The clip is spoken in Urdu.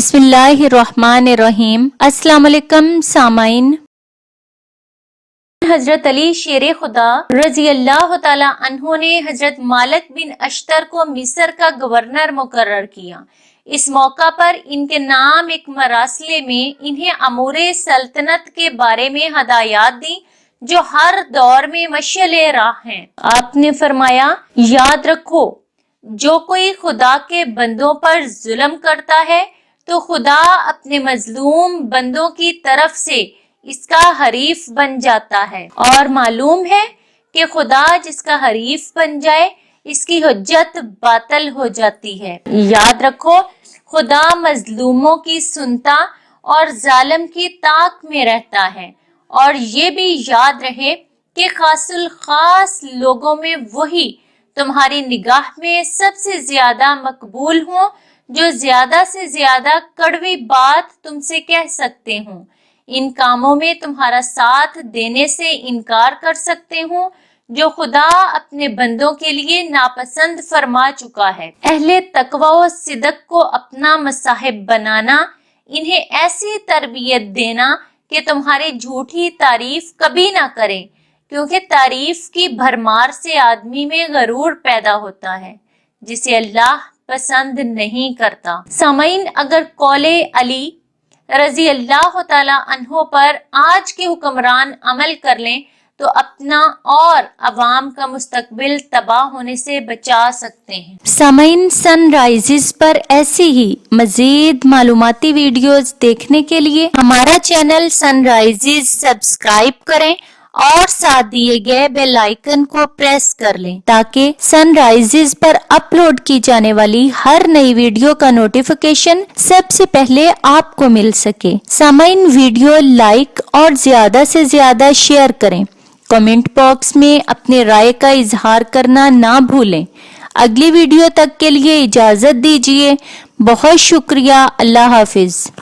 بسم اللہ الرحمن الرحیم۔ السلام علیکم سامعین۔ حضرت علی شیر خدا رضی اللہ تعالی عنہ نے حضرت مالک بن اشتر کو مصر کا گورنر مقرر کیا۔ اس موقع پر ان کے نام ایک مراسلے میں انہیں امور سلطنت کے بارے میں ہدایات دی جو ہر دور میں مشعل راہ ہیں۔ آپ نے فرمایا، یاد رکھو جو کوئی خدا کے بندوں پر ظلم کرتا ہے تو خدا اپنے مظلوم بندوں کی طرف سے اس کا حریف بن جاتا ہے، اور معلوم ہے کہ خدا جس کا حریف بن جائے اس کی حجت باطل ہو جاتی ہے۔ یاد رکھو خدا مظلوموں کی سنتا اور ظالم کی طاق میں رہتا ہے، اور یہ بھی یاد رہے کہ خاص الخاص لوگوں میں وہی تمہاری نگاہ میں سب سے زیادہ مقبول ہوں جو زیادہ سے زیادہ کڑوی بات تم سے کہہ سکتے ہوں، ان کاموں میں تمہارا ساتھ دینے سے انکار کر سکتے ہوں جو خدا اپنے بندوں کے لیے ناپسند فرما چکا ہے۔ اہل تقوی و صدق کو اپنا مصاحب بنانا، انہیں ایسی تربیت دینا کہ تمہاری جھوٹی تعریف کبھی نہ کریں، کیونکہ تعریف کی بھرمار سے آدمی میں غرور پیدا ہوتا ہے جسے اللہ پسند نہیں کرتا۔ سامعین، اگر قول علی رضی اللہ تعالی عنہ پر آج کے حکمران عمل کر لیں تو اپنا اور عوام کا مستقبل تباہ ہونے سے بچا سکتے ہیں۔ سامعین، سن رائزز پر ایسی ہی مزید معلوماتی ویڈیوز دیکھنے کے لیے ہمارا چینل سن رائزز سبسکرائب کریں اور ساتھ دیے گئے بیل آئیکن کو پریس کر لیں تاکہ سن رائزز پر اپلوڈ کی جانے والی ہر نئی ویڈیو کا نوٹیفیکیشن سب سے پہلے آپ کو مل سکے۔ سامعین، ویڈیو لائک اور زیادہ سے زیادہ شیئر کریں۔ کمنٹ باکس میں اپنے رائے کا اظہار کرنا نہ بھولیں۔ اگلی ویڈیو تک کے لیے اجازت دیجیے۔ بہت شکریہ۔ اللہ حافظ۔